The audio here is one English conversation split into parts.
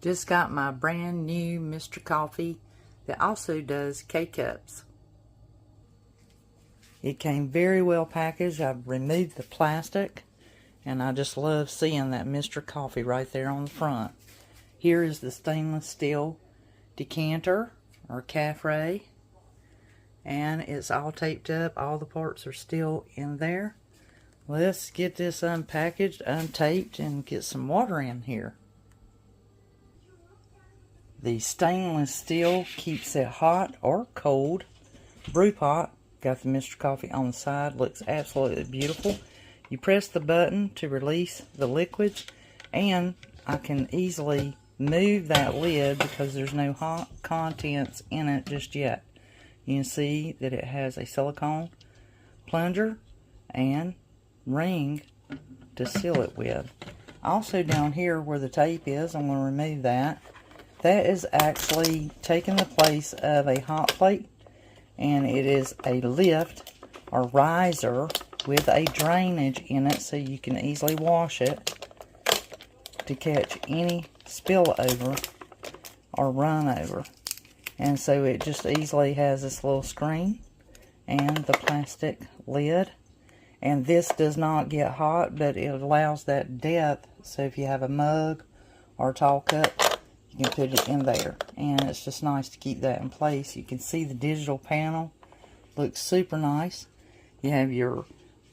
Just got my brand new Mr. Coffee that also does K-Cups. It came very well packaged. I've removed the plastic, and I just love seeing that Mr. Coffee right there on the front. Here is the stainless steel decanter or cafe, and it's all taped up. All the parts are still in there. Let's get this unpackaged, untaped, and get some water in here. The stainless steel keeps it hot or cold. Brew pot, got the Mr. Coffee on the side, looks absolutely beautiful. You press the button to release the liquids, and I can easily move that lid because there's no hot contents in it just yet. You can see that it has a silicone plunger and ring to seal it with. Also down here where the tape is, I'm going to remove that. That is actually taking the place of a hot plate, and it is a lift or riser with a drainage in it so you can easily wash it to catch any spillover or run over. And so it just easily has this little screen and the plastic lid. And this does not get hot, but it allows that depth, so if you have a mug or a tall cup, you can put it in there, and it's just nice to keep that in place. You can see the digital panel looks super nice. You have your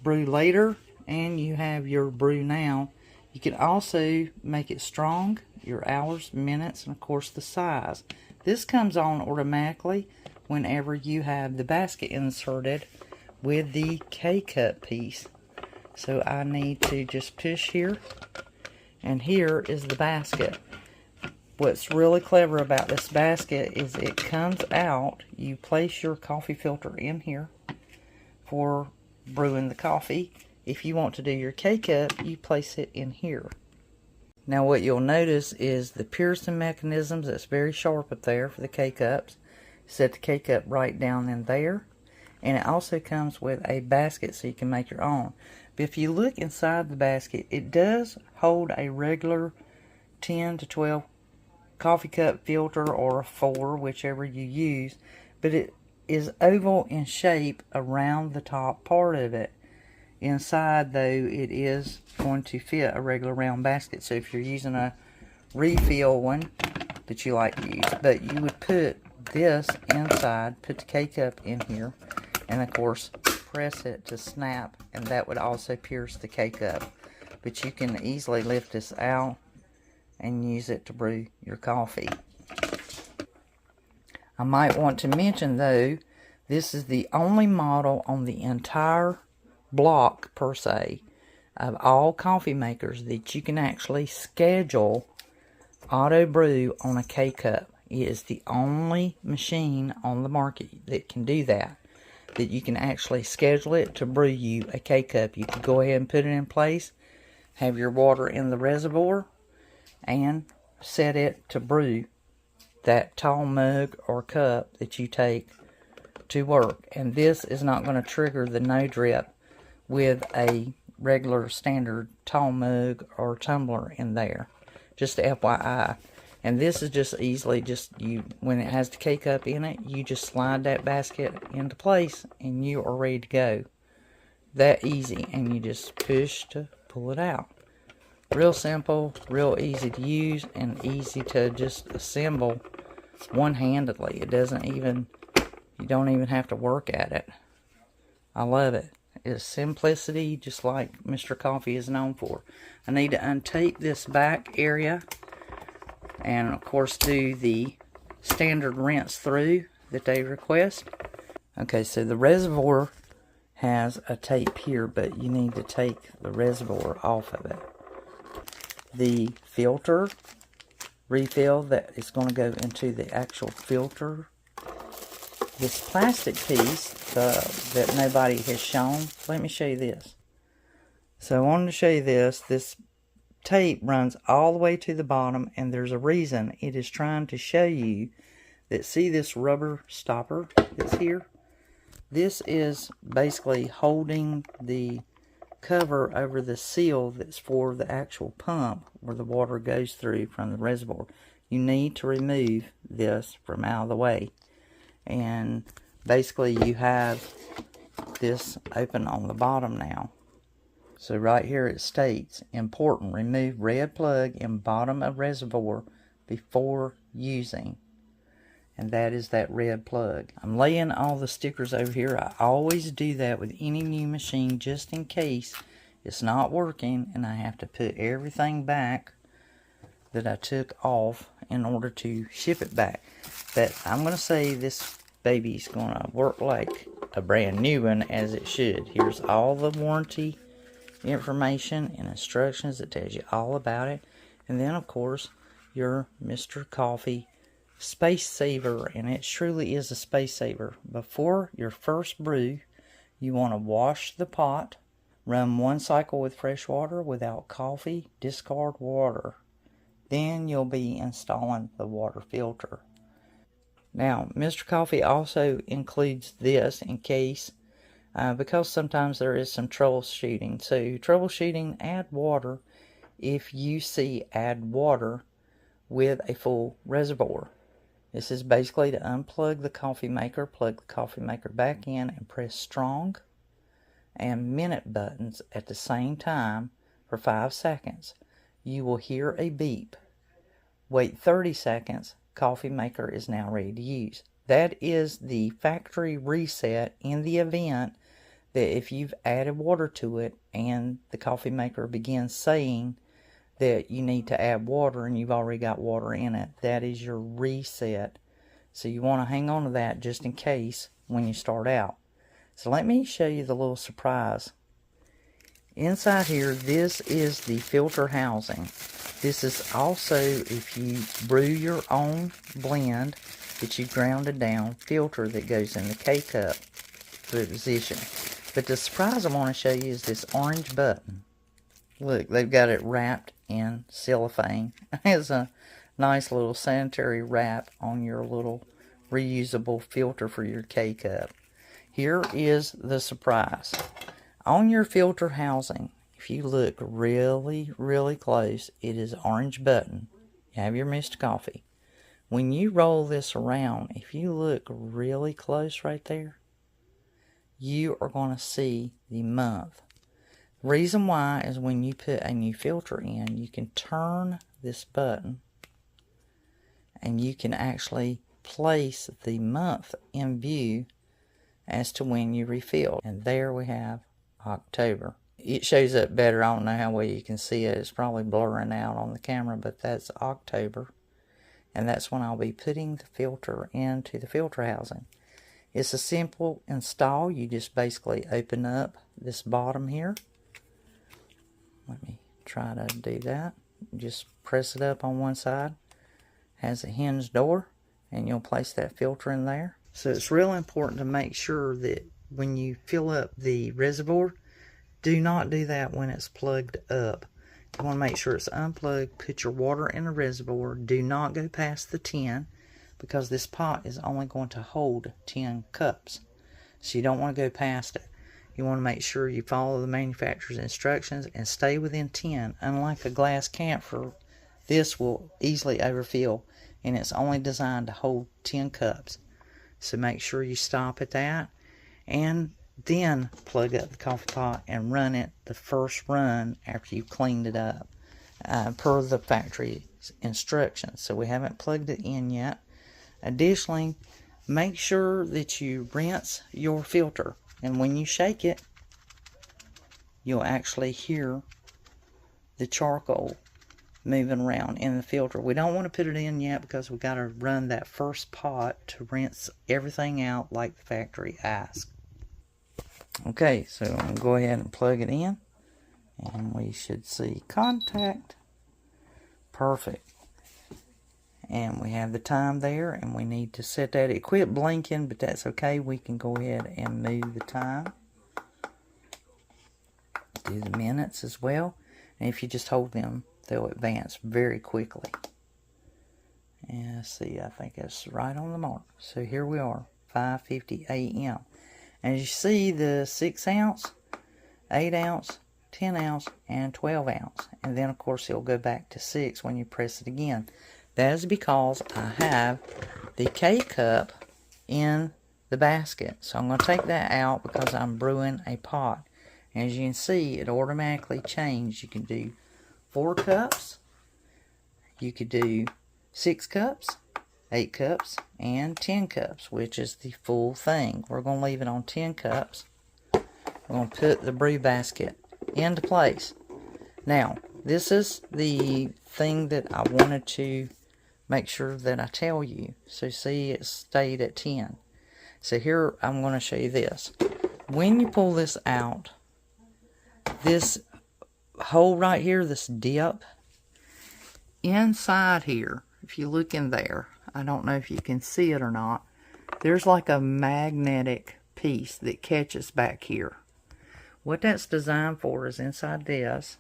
brew later and you have your brew now. You can also make it strong, your hours, minutes, and of course the size. This comes on automatically whenever you have the basket inserted with the K-cup piece. So I need to just push here, and here is the basket. What's really clever about this basket is it comes out, you place your coffee filter in here for brewing the coffee. If you want to do your K-cup, you place it in here. Now what you'll notice is the piercing mechanisms, that's very sharp up there for the K-cups. Set the K-cup right down in there. And it also comes with a basket so you can make your own. But if you look inside the basket, it does hold a regular 10 to 12 coffee cup filter, or a 4, whichever you use, but it is oval in shape around the top part of it. Inside, though, it is going to fit a regular round basket. So if you're using a refill one that you like to use, but you would put this inside, put the K-cup in here, and of course press it to snap, and that would also pierce the K-cup. But you can easily lift this out and use it to brew your coffee. I might want to mention, though, this is the only model on the entire block, per se, of all coffee makers that you can actually schedule auto brew on a K-cup. It is the only machine on the market that can do that. That you can actually schedule it to brew you a K-cup. You can go ahead and put it in place, have your water in the reservoir, and set it to brew that tall mug or cup that you take to work. And this is not going to trigger the no drip with a regular standard tall mug or tumbler in there. Just FYI. And this is just easily, when it has the K-cup in it, you just slide that basket into place and you are ready to go. That easy, and you just push to pull it out. Real simple, real easy to use, and easy to just assemble one-handedly. It doesn't even, you don't even have to work at it. I love it. It's simplicity, just like Mr. Coffee is known for. I need to untape this back area, and of course do the standard rinse through that they request. Okay, so the reservoir has a tape here, but you need to take the reservoir off of it. The filter refill that is going to go into the actual filter. This plastic piece that nobody has shown, let me show you this. So I wanted to show you this. This tape runs all the way to the bottom, and there's a reason. It is trying to show you that, see this rubber stopper that's here? This is basically holding the cover over the seal that's for the actual pump where the water goes through from the reservoir. you need to remove this from out of the way. And basically you have this open on the bottom now. So right here it states, important, remove red plug in bottom of reservoir before using. And that is that red plug. I'm laying all the stickers over here. I always do that with any new machine just in case it's not working and I have to put everything back that I took off in order to ship it back. But I'm going to say this baby's going to work like a brand new one, as it should. Here's all the warranty information and instructions that tells you all about it. And then of course your Mr. Coffee space saver, and it truly is a space saver. Before your first brew, you want to wash the pot, run 1 cycle with fresh water without coffee, discard water. Then you'll be installing the water filter. Now, Mr. Coffee also includes this in case, because sometimes there is some troubleshooting. So troubleshooting, add water if you see add water with a full reservoir. This is basically to unplug the coffee maker, plug the coffee maker back in, and press strong and minute buttons at the same time for 5 seconds. You will hear a beep. Wait 30 seconds. Coffee maker is now ready to use. That is the factory reset in the event that if you've added water to it and the coffee maker begins saying that you need to add water and you've already got water in it, that is your reset. So you want to hang on to that just in case when you start out. So let me show you the little surprise. Inside here, this is the filter housing. This is also, if you brew your own blend that you grounded down, filter that goes in the K-cup position. But the surprise I want to show you is this orange button. Look, they've got it wrapped in cellophane. It's a nice little sanitary wrap on your little reusable filter for your K-cup. Here is the surprise. On your filter housing, if you look really, really close, it is an orange button. You have your Mr. Coffee. When you roll this around, if you look really close right there, you are going to see the month. The reason why is when you put a new filter in, you can turn this button and you can actually place the month in view as to when you refill. And there we have October. It shows up better. I don't know how well you can see it. It's probably blurring out on the camera, but that's October. And that's when I'll be putting the filter into the filter housing. It's a simple install. You just basically open up this bottom here. Let me try to do that. Just press it up on one side. Has a hinge door, and you'll place that filter in there. So it's real important to make sure that when you fill up the reservoir, do not do that when it's plugged up. You want to make sure it's unplugged. Put your water in the reservoir. Do not go past the 10, because this pot is only going to hold 10 cups. So you don't want to go past it. You want to make sure you follow the manufacturer's instructions and stay within 10. Unlike a glass camphor, this will easily overfill, and it's only designed to hold 10 cups. So make sure you stop at that, and then plug up the coffee pot and run it the first run after you've cleaned it up, per the factory instructions. So we haven't plugged it in yet. Additionally, make sure that you rinse your filter, and when you shake it, you'll actually hear the charcoal moving around in the filter. We don't want to put it in yet because we've got to run that first pot to rinse everything out like the factory asks. Okay, so I'm going to go ahead and plug it in, and we should see contact. Perfect. And we have the time there, and we need to set that. It quit blinking, but that's okay. We can go ahead and move the time. Do the minutes as well. And if you just hold them, they'll advance very quickly. And let's see, I think that's right on the mark. So here we are, 5:50 a.m. As you see, the 6 ounce, 8 ounce, 10 ounce, and 12 ounce. And then, of course, it'll go back to 6 when you press it again. That is because I have the K-cup in the basket. So I'm going to take that out because I'm brewing a pot. As you can see, it automatically changed. You can do 4 cups, you could do 6 cups, 8 cups, and 10 cups, which is the full thing. We're going to leave it on 10 cups. We're going to put the brew basket into place. Now, this is the thing that I wanted to make sure that I tell you. So see, it stayed at 10. So here, I'm going to show you this. When you pull this out, this hole right here, this dip, inside here, if you look in there, I don't know if you can see it or not, there's like a magnetic piece that catches back here. What that's designed for is inside this,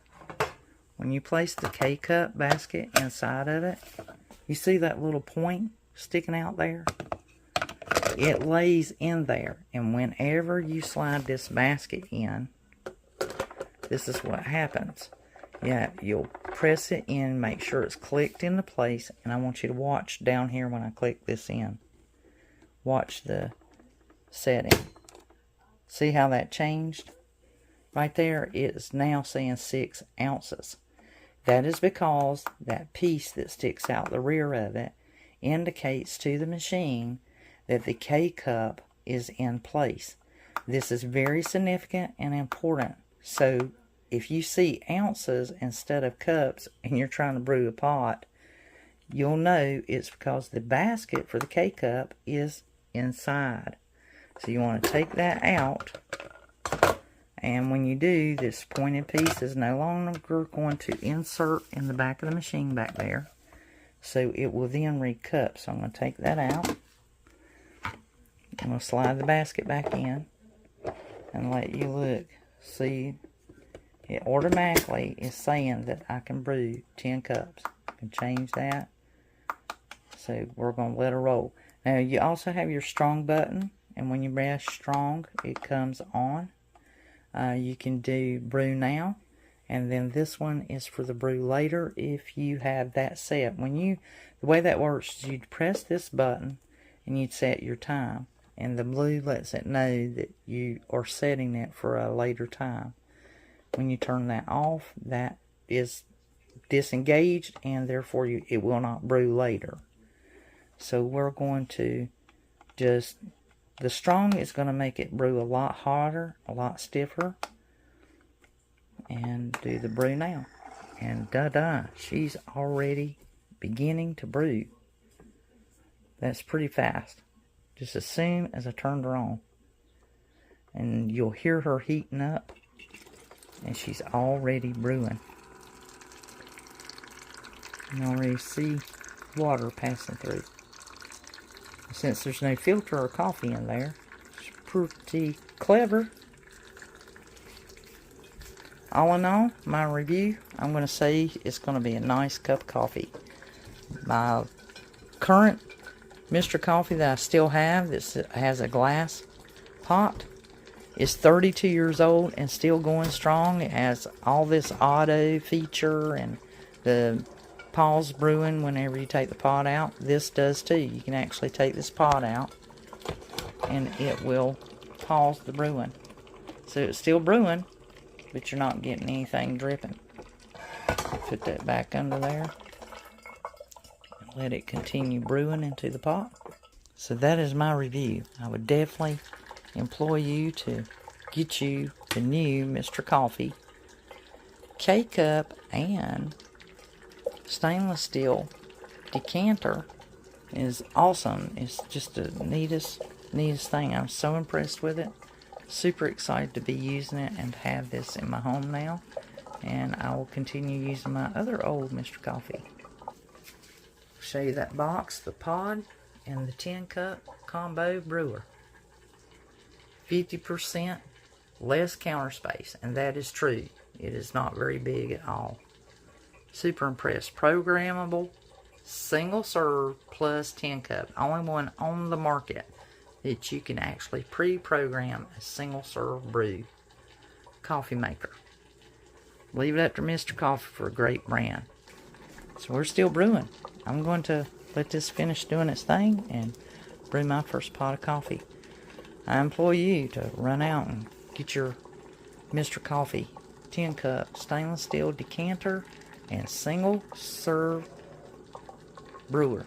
when you place the K-cup basket inside of it, you see that little point sticking out there? It lays in there, and whenever you slide this basket in, this is what happens. Yeah, you'll press it in, make sure it's clicked into place, and I want you to watch down here when I click this in. Watch the setting. See how that changed? Right there, it's now saying 6 ounces. That is because that piece that sticks out the rear of it indicates to the machine that the K-cup is in place. This is very significant and important. So if you see ounces instead of cups and you're trying to brew a pot, you'll know it's because the basket for the K-cup is inside. So you want to take that out, and when you do, this pointed piece is no longer going to insert in the back of the machine back there. So it will then read cup. So I'm going to take that out. I'm going to slide the basket back in and let you look. See, it automatically is saying that I can brew 10 cups. I can change that. So we're going to let it roll. Now you also have your strong button, and when you press strong, it comes on. You can do brew now, and then this one is for the brew later if you have that set. The way that works is you'd press this button and you'd set your time, and the blue lets it know that you are setting it for a later time. When you turn that off, that is disengaged, and therefore it will not brew later. So we're going to just, the strong is going to make it brew a lot hotter, a lot stiffer, and do the brew now. And she's already beginning to brew. That's pretty fast. Just as soon as I turned her on. And you'll hear her heating up. And she's already brewing. You can already see water passing through. Since there's no filter or coffee in there, it's pretty clever. All in all, my review, I'm going to say it's going to be a nice cup of coffee. My current Mr. Coffee that I still have, that has a glass pot, is 32 years old and still going strong. It has all this auto feature and the pause brewing whenever you take the pot out. This does too. You can actually take this pot out and it will pause the brewing. So it's still brewing, but you're not getting anything dripping. Put that back under there and let it continue brewing into the pot. So that is my review. I would definitely implore you to get you the new Mr. Coffee K-cup and stainless steel decanter. Is awesome. It's just the neatest thing. I'm so impressed with it. Super excited to be using it and to have this in my home now. And I will continue using my other old Mr. Coffee. Show you that box, the pod, and the 10-cup combo brewer. 50% less counter space, and that is true. It is not very big at all. Super impressed. Programmable, single serve plus 10 cup. Only one on the market that you can actually pre-program a single serve brew coffee maker. Leave it up to Mr. Coffee for a great brand. So we're still brewing. I'm going to let this finish doing its thing and brew my first pot of coffee. I implore you to run out and get your Mr. Coffee tin cup, stainless steel decanter, and single serve brewer.